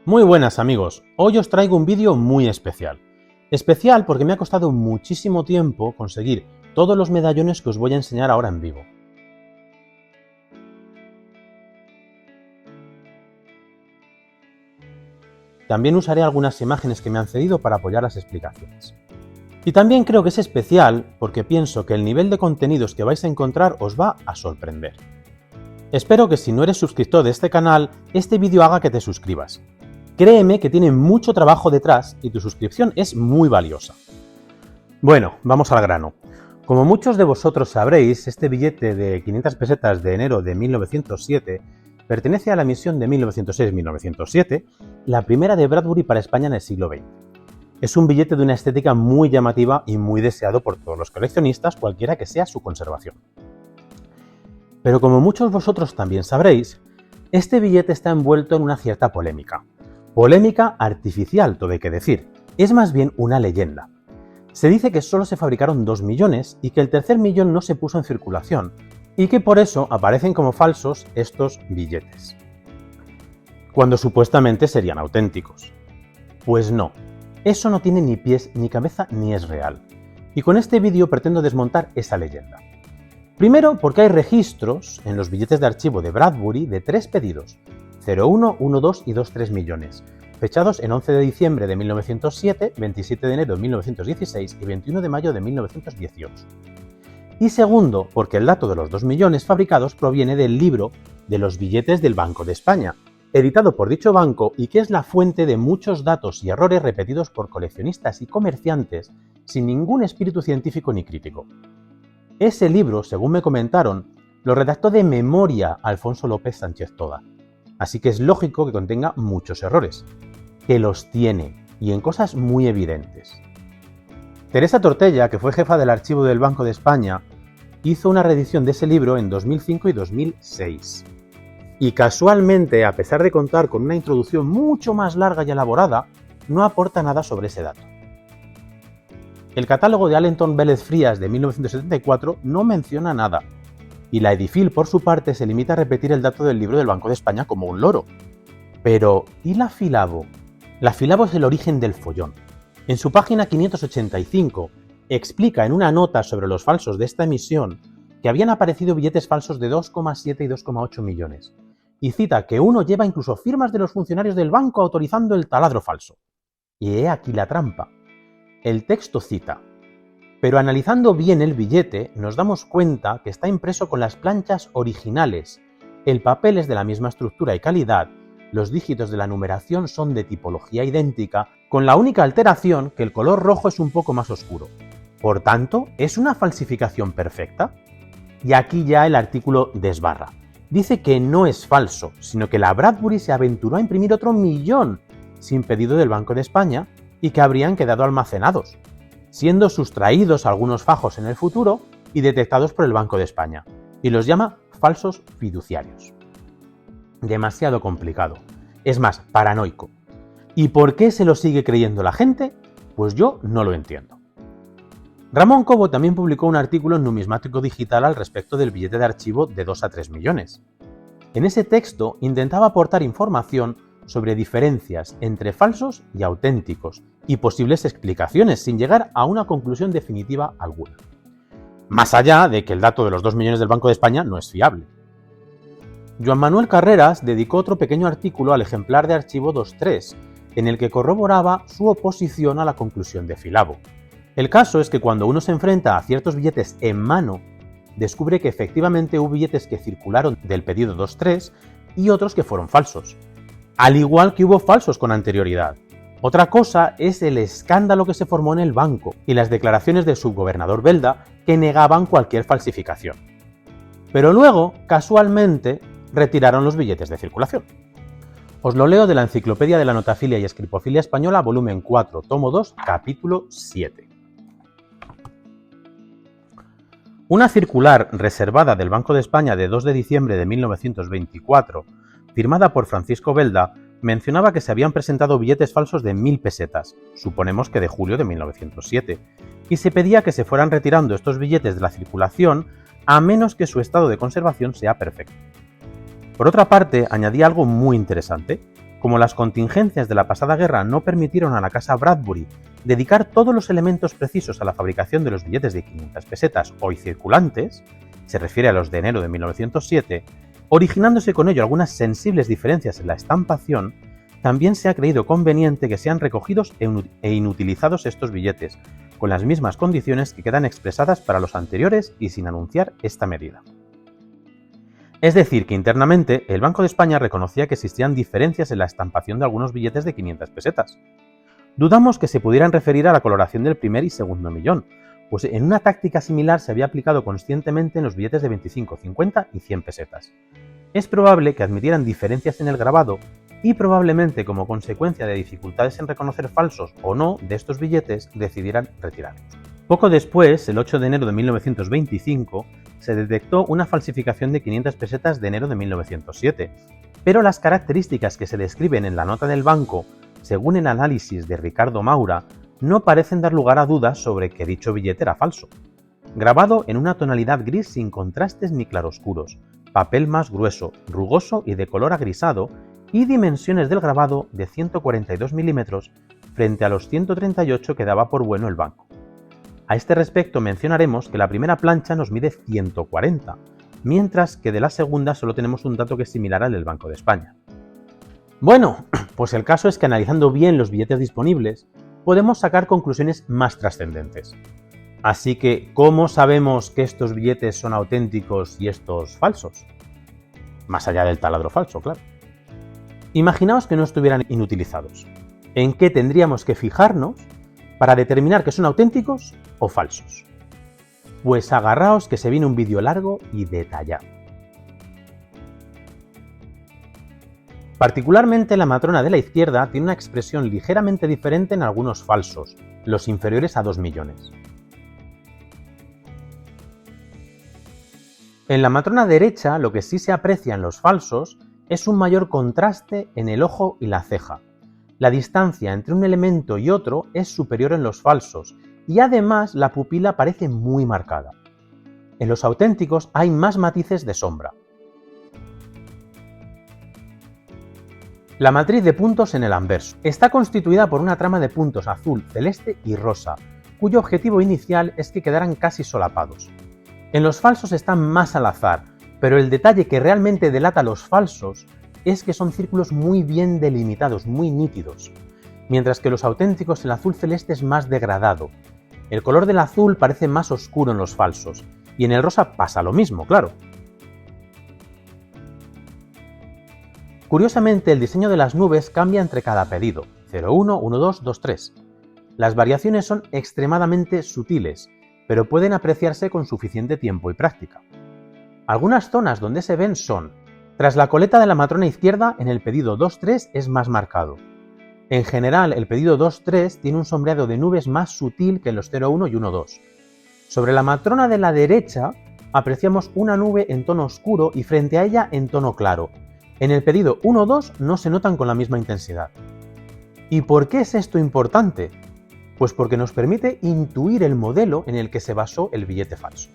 Muy buenas amigos, hoy os traigo un vídeo muy especial. Especial porque me ha costado muchísimo tiempo conseguir todos los medallones que os voy a enseñar ahora en vivo. También usaré algunas imágenes que me han cedido para apoyar las explicaciones. Y también creo que es especial porque pienso que el nivel de contenidos que vais a encontrar os va a sorprender. Espero que si no eres suscriptor de este canal, este vídeo haga que te suscribas. Créeme que tiene mucho trabajo detrás y tu suscripción es muy valiosa. Bueno, vamos al grano. Como muchos de vosotros sabréis, este billete de 500 pesetas de enero de 1907 pertenece a la emisión de 1906-1907, la primera de Bradbury para España en el siglo XX. Es un billete de una estética muy llamativa y muy deseado por todos los coleccionistas, cualquiera que sea su conservación. Pero como muchos de vosotros también sabréis, este billete está envuelto en una cierta polémica. Polémica artificial, todo hay que decir. Es más bien una leyenda. Se dice que solo se fabricaron 2 millones y que el tercer millón no se puso en circulación y que por eso aparecen como falsos estos billetes, cuando supuestamente serían auténticos. Pues no, eso no tiene ni pies ni cabeza ni es real. Y con este vídeo pretendo desmontar esa leyenda. Primero porque hay registros en los billetes de archivo de Bradbury de 3 pedidos, 01, 12 y 23 millones, fechados en 11 de diciembre de 1907, 27 de enero de 1916 y 21 de mayo de 1918. Y segundo, porque el dato de los 2 millones fabricados proviene del libro de los billetes del Banco de España, editado por dicho banco y que es la fuente de muchos datos y errores repetidos por coleccionistas y comerciantes sin ningún espíritu científico ni crítico. Ese libro, según me comentaron, lo redactó de memoria Alfonso López Sánchez Toda, así que es lógico que contenga muchos errores, que los tiene, y en cosas muy evidentes. Teresa Tortella, que fue jefa del archivo del Banco de España, hizo una reedición de ese libro en 2005 y 2006. Y casualmente, a pesar de contar con una introducción mucho más larga y elaborada, no aporta nada sobre ese dato. El catálogo de Allenton Vélez Frías de 1974 no menciona nada, y la Edifil, por su parte, se limita a repetir el dato del libro del Banco de España como un loro. Pero, ¿y la Filabo? La Filabo es el origen del follón. En su página 585 explica en una nota sobre los falsos de esta emisión que habían aparecido billetes falsos de 2,7 y 2,8 millones, y cita que uno lleva incluso firmas de los funcionarios del banco autorizando el taladro falso. Y he aquí la trampa. El texto cita: pero analizando bien el billete nos damos cuenta que está impreso con las planchas originales, el papel es de la misma estructura y calidad, los dígitos de la numeración son de tipología idéntica, con la única alteración que el color rojo es un poco más oscuro. Por tanto, ¿es una falsificación perfecta? Y aquí ya el artículo desbarra. Dice que no es falso, sino que la Bradbury se aventuró a imprimir otro 1 millón sin pedido del Banco de España y que habrían quedado almacenados, siendo sustraídos algunos fajos en el futuro y detectados por el Banco de España, y los llama falsos fiduciarios. Demasiado complicado, es más, paranoico. ¿Y por qué se lo sigue creyendo la gente? Pues yo no lo entiendo. Ramón Cobo también publicó un artículo en Numismático Digital al respecto del billete de archivo de 2 a 3 millones. En ese texto intentaba aportar información sobre diferencias entre falsos y auténticos y posibles explicaciones sin llegar a una conclusión definitiva alguna. Más allá de que el dato de los 2 millones del Banco de España no es fiable. Joan Manuel Carreras dedicó otro pequeño artículo al ejemplar de archivo 2.3, en el que corroboraba su oposición a la conclusión de Filabo. El caso es que cuando uno se enfrenta a ciertos billetes en mano, descubre que efectivamente hubo billetes que circularon del pedido 2.3 y otros que fueron falsos, al igual que hubo falsos con anterioridad. Otra cosa es el escándalo que se formó en el banco y las declaraciones del subgobernador Belda que negaban cualquier falsificación. Pero luego, casualmente, retiraron los billetes de circulación. Os lo leo de la Enciclopedia de la Notafilia y Escripofilia Española, volumen 4, tomo 2, capítulo 7. Una circular reservada del Banco de España de 2 de diciembre de 1924, firmada por Francisco Belda, mencionaba que se habían presentado billetes falsos de 1000 pesetas, suponemos que de julio de 1907, y se pedía que se fueran retirando estos billetes de la circulación a menos que su estado de conservación sea perfecto. Por otra parte, añadía algo muy interesante, Como las contingencias de la pasada guerra no permitieron a la casa Bradbury dedicar todos los elementos precisos a la fabricación de los billetes de 500 pesetas hoy circulantes, se refiere a los de enero de 1907, originándose con ello algunas sensibles diferencias en la estampación, también se ha creído conveniente que sean recogidos e inutilizados estos billetes, con las mismas condiciones que quedan expresadas para los anteriores y sin anunciar esta medida. Es decir, que internamente el Banco de España reconocía que existían diferencias en la estampación de algunos billetes de 500 pesetas. Dudamos que se pudieran referir a la coloración del primer y segundo millón, pues en una táctica similar se había aplicado conscientemente en los billetes de 25, 50 y 100 pesetas. Es probable que admitieran diferencias en el grabado y probablemente como consecuencia de dificultades en reconocer falsos o no de estos billetes decidieran retirarlos. Poco después, el 8 de enero de 1925, se detectó una falsificación de 500 pesetas de enero de 1907, pero las características que se describen en la nota del banco, según el análisis de Ricardo Maura, no parecen dar lugar a dudas sobre que dicho billete era falso. Grabado en una tonalidad gris sin contrastes ni claroscuros, papel más grueso, rugoso y de color agrisado, y dimensiones del grabado de 142 milímetros frente a los 138 que daba por bueno el banco. A este respecto mencionaremos que la primera plancha nos mide 140, mientras que de la segunda solo tenemos un dato que es similar al del Banco de España. Bueno, pues el caso es que analizando bien los billetes disponibles, podemos sacar conclusiones más trascendentes. Así que, ¿cómo sabemos que estos billetes son auténticos y estos falsos? Más allá del taladro falso, claro. Imaginaos que no estuvieran inutilizados. ¿En qué tendríamos que fijarnos para determinar que son auténticos o falsos? Pues agarraos que se viene un vídeo largo y detallado. Particularmente la matrona de la izquierda tiene una expresión ligeramente diferente en algunos falsos, los inferiores a 2 millones. En la matrona derecha lo que sí se aprecia en los falsos es un mayor contraste en el ojo y la ceja. La distancia entre un elemento y otro es superior en los falsos y además la pupila parece muy marcada. En los auténticos hay más matices de sombra. La matriz de puntos en el anverso está constituida por una trama de puntos azul, celeste y rosa, cuyo objetivo inicial es que quedaran casi solapados. En los falsos están más al azar, pero el detalle que realmente delata los falsos es que son círculos muy bien delimitados, muy nítidos, mientras que los auténticos el azul celeste es más degradado. El color del azul parece más oscuro en los falsos, y en el rosa pasa lo mismo, claro. Curiosamente, el diseño de las nubes cambia entre cada pedido, 01, 12, 23. Las variaciones son extremadamente sutiles, pero pueden apreciarse con suficiente tiempo y práctica. Algunas zonas donde se ven son: tras la coleta de la matrona izquierda, en el pedido 2-3 es más marcado. En general, el pedido 2-3 tiene un sombreado de nubes más sutil que en los 0-1 y 1-2. Sobre la matrona de la derecha, apreciamos una nube en tono oscuro y frente a ella en tono claro. En el pedido 1-2 no se notan con la misma intensidad. ¿Y por qué es esto importante? Pues porque nos permite intuir el modelo en el que se basó el billete falso.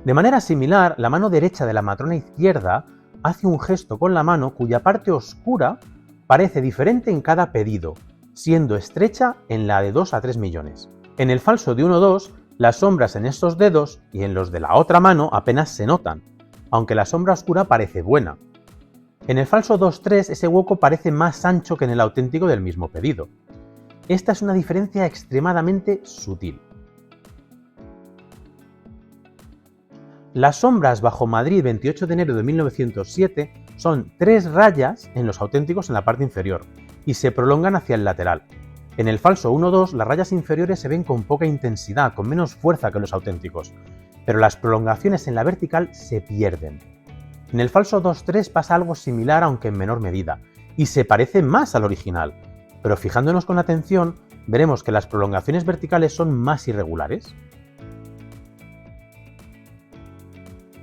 De manera similar, la mano derecha de la matrona izquierda hace un gesto con la mano cuya parte oscura parece diferente en cada pedido, siendo estrecha en la de 2 a 3 millones. En el falso de 1-2, las sombras en estos dedos y en los de la otra mano apenas se notan, aunque la sombra oscura parece buena. En el falso 2-3 ese hueco parece más ancho que en el auténtico del mismo pedido. Esta es una diferencia extremadamente sutil. Las sombras bajo Madrid 28 de enero de 1907 son 3 rayas en los auténticos en la parte inferior y se prolongan hacia el lateral. En el falso 1-2 las rayas inferiores se ven con poca intensidad, con menos fuerza que los auténticos, pero las prolongaciones en la vertical se pierden. En el falso 2-3 pasa algo similar aunque en menor medida, y se parece más al original, pero fijándonos con atención veremos que las prolongaciones verticales son más irregulares.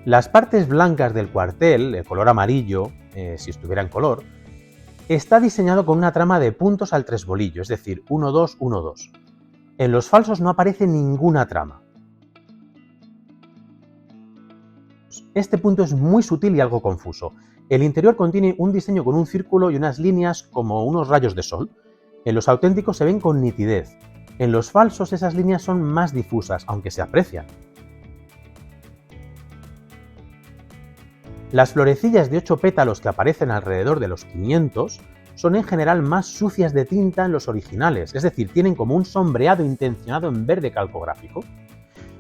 Las partes blancas del cuartel, el color amarillo, si estuviera en color, está diseñado con una trama de puntos al tresbolillo, es decir, 1-2, 1-2. En los falsos no aparece ninguna trama. Este punto es muy sutil y algo confuso. El interior contiene un diseño con un círculo y unas líneas como unos rayos de sol. En los auténticos se ven con nitidez. En los falsos esas líneas son más difusas, aunque se aprecian. Las florecillas de 8 pétalos que aparecen alrededor de los 500 son en general más sucias de tinta en los originales, es decir, tienen como un sombreado intencionado en verde calcográfico,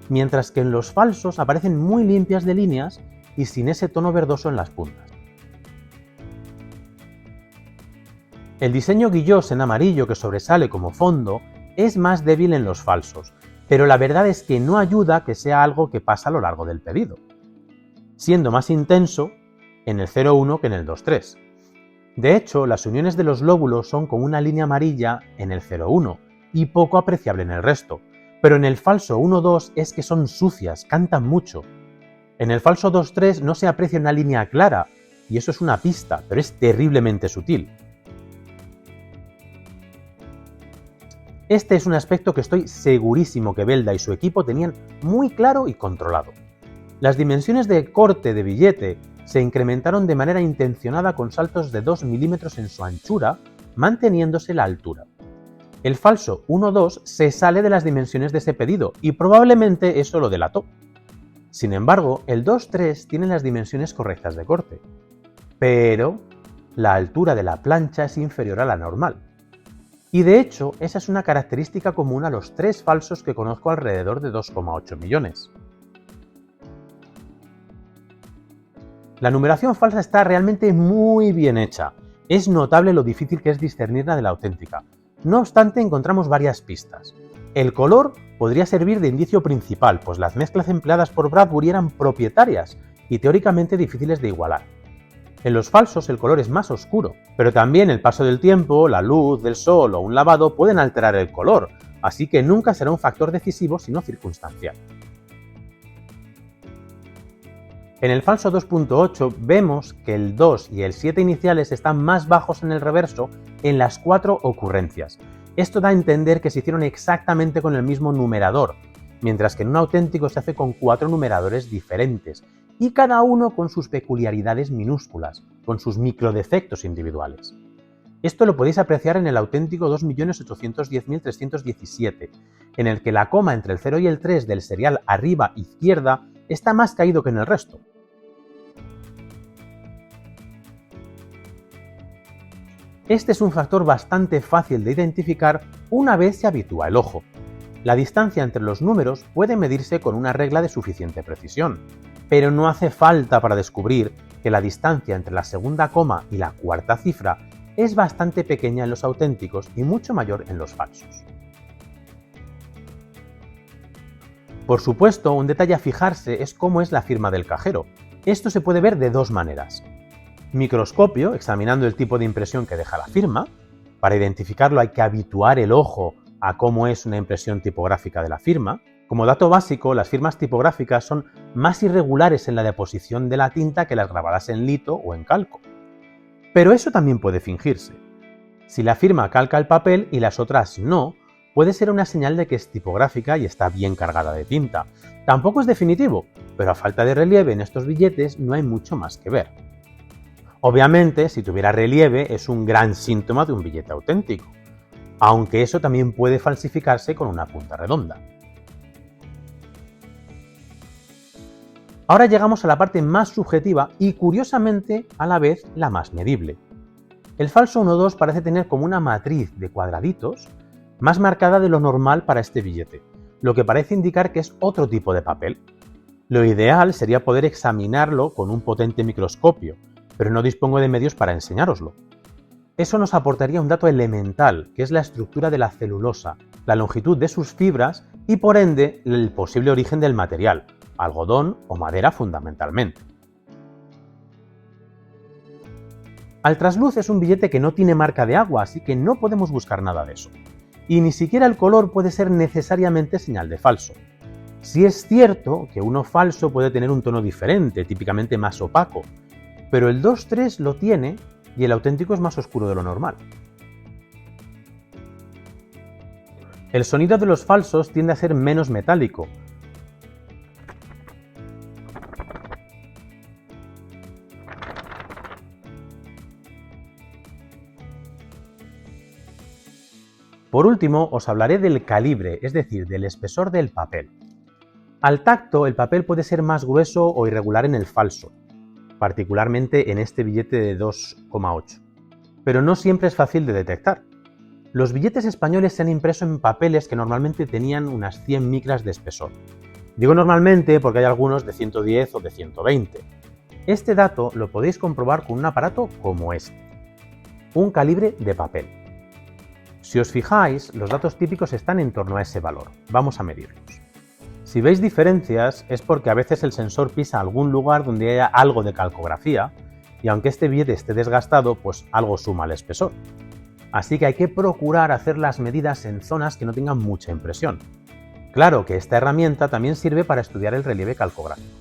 mientras que en los falsos aparecen muy limpias de líneas y sin ese tono verdoso en las puntas. El diseño guillós en amarillo que sobresale como fondo es más débil en los falsos, pero la verdad es que no ayuda a que sea algo que pasa a lo largo del pedido, siendo más intenso en el 01 que en el 23. De hecho, las uniones de los lóbulos son como una línea amarilla en el 01 y poco apreciable en el resto, pero en el falso 1-2 es que son sucias, cantan mucho. En el falso 2-3 no se aprecia una línea clara, y eso es una pista, pero es terriblemente sutil. Este es un aspecto que estoy segurísimo que Belda y su equipo tenían muy claro y controlado. Las dimensiones de corte de billete se incrementaron de manera intencionada con saltos de 2 milímetros en su anchura, manteniéndose la altura. El falso 1-2 se sale de las dimensiones de ese pedido y probablemente eso lo delató. Sin embargo, el 2-3 tiene las dimensiones correctas de corte, pero la altura de la plancha es inferior a la normal. Y de hecho, esa es una característica común a los 3 falsos que conozco alrededor de 2,8 millones. La numeración falsa está realmente muy bien hecha. Es notable lo difícil que es discernirla de la auténtica. No obstante, encontramos varias pistas. El color podría servir de indicio principal, pues las mezclas empleadas por Bradbury eran propietarias y teóricamente difíciles de igualar. En los falsos el color es más oscuro, pero también el paso del tiempo, la luz del sol o un lavado pueden alterar el color, así que nunca será un factor decisivo sino circunstancial. En el falso 2.8 vemos que el 2 y el 7 iniciales están más bajos en el reverso en las 4 ocurrencias. Esto da a entender que se hicieron exactamente con el mismo numerador, mientras que en un auténtico se hace con 4 numeradores diferentes, y cada uno con sus peculiaridades minúsculas, con sus microdefectos individuales. Esto lo podéis apreciar en el auténtico 2.810.317, en el que la coma entre el 0 y el 3 del serial arriba izquierda está más caído que en el resto. Este es un factor bastante fácil de identificar una vez se habitúa el ojo. La distancia entre los números puede medirse con una regla de suficiente precisión, pero no hace falta para descubrir que la distancia entre la segunda coma y la cuarta cifra es bastante pequeña en los auténticos y mucho mayor en los falsos. Por supuesto, un detalle a fijarse es cómo es la firma del cajero. Esto se puede ver de dos maneras. Microscopio, examinando el tipo de impresión que deja la firma. Para identificarlo hay que habituar el ojo a cómo es una impresión tipográfica de la firma. Como dato básico, las firmas tipográficas son más irregulares en la deposición de la tinta que las grabadas en lito o en calco. Pero eso también puede fingirse. Si la firma calca el papel y las otras no, puede ser una señal de que es tipográfica y está bien cargada de tinta. Tampoco es definitivo, pero a falta de relieve en estos billetes no hay mucho más que ver. Obviamente, si tuviera relieve es un gran síntoma de un billete auténtico, aunque eso también puede falsificarse con una punta redonda. Ahora llegamos a la parte más subjetiva y, curiosamente, a la vez la más medible. El falso 1-2 parece tener como una matriz de cuadraditos más marcada de lo normal para este billete, lo que parece indicar que es otro tipo de papel. Lo ideal sería poder examinarlo con un potente microscopio, pero no dispongo de medios para enseñároslo. Eso nos aportaría un dato elemental, que es la estructura de la celulosa, la longitud de sus fibras y, por ende, el posible origen del material, algodón o madera fundamentalmente. Al trasluz es un billete que no tiene marca de agua, así que no podemos buscar nada de eso. Y ni siquiera el color puede ser necesariamente señal de falso. Sí es cierto que uno falso puede tener un tono diferente, típicamente más opaco, pero el 2-3 lo tiene y el auténtico es más oscuro de lo normal. El sonido de los falsos tiende a ser menos metálico, Por último, os hablaré del calibre, es decir, del espesor del papel. Al tacto, el papel puede ser más grueso o irregular en el falso, particularmente en este billete de 2,8. Pero no siempre es fácil de detectar. Los billetes españoles se han impreso en papeles que normalmente tenían unas 100 micras de espesor. Digo normalmente porque hay algunos de 110 o de 120. Este dato lo podéis comprobar con un aparato como este, un calibre de papel. Si os fijáis, los datos típicos están en torno a ese valor. Vamos a medirlos. Si veis diferencias es porque a veces el sensor pisa algún lugar donde haya algo de calcografía y aunque este billete esté desgastado, pues algo suma al espesor. Así que hay que procurar hacer las medidas en zonas que no tengan mucha impresión. Claro que esta herramienta también sirve para estudiar el relieve calcográfico.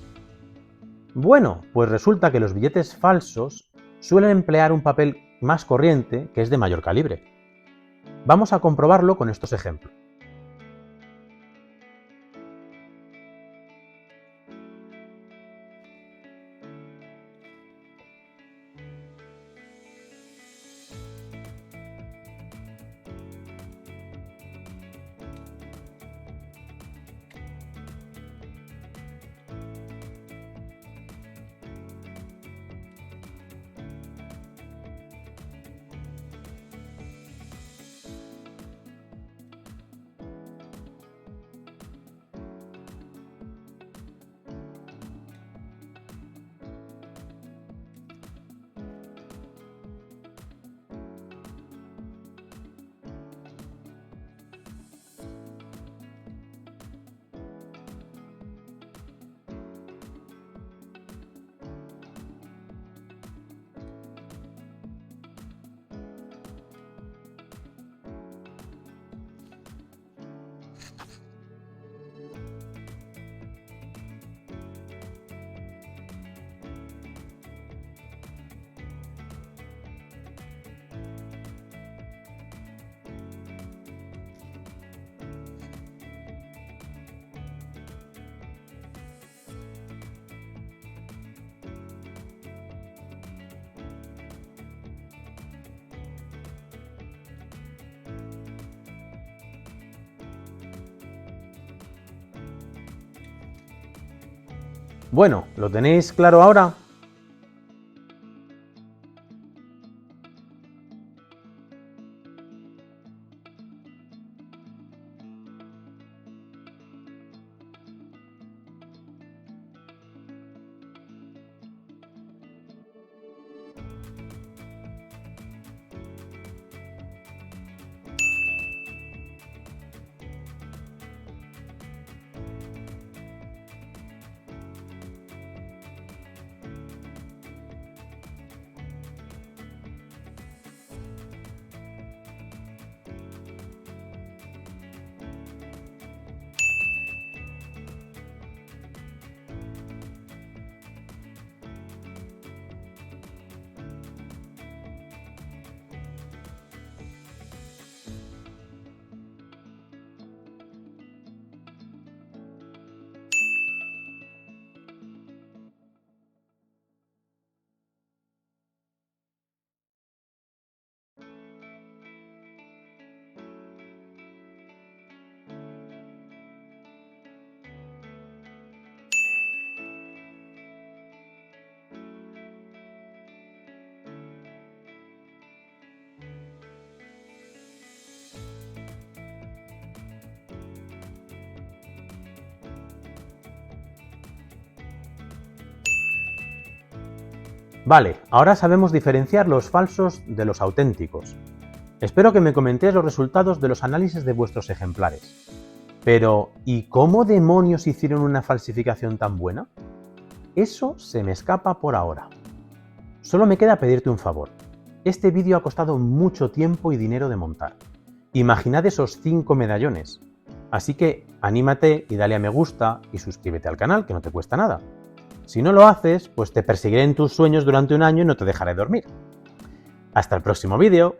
Bueno, pues resulta que los billetes falsos suelen emplear un papel más corriente que es de mayor calibre. Vamos a comprobarlo con estos ejemplos. Bueno, ¿lo tenéis claro ahora? Vale, ahora sabemos diferenciar los falsos de los auténticos. Espero que me comentéis los resultados de los análisis de vuestros ejemplares. Pero, ¿y cómo demonios hicieron una falsificación tan buena? Eso se me escapa por ahora. Solo me queda pedirte un favor. Este vídeo ha costado mucho tiempo y dinero de montar. Imaginad esos 5 medallones. Así que anímate y dale a me gusta y suscríbete al canal, que no te cuesta nada. Si no lo haces, pues te perseguiré en tus sueños durante un año y no te dejaré dormir. Hasta el próximo vídeo.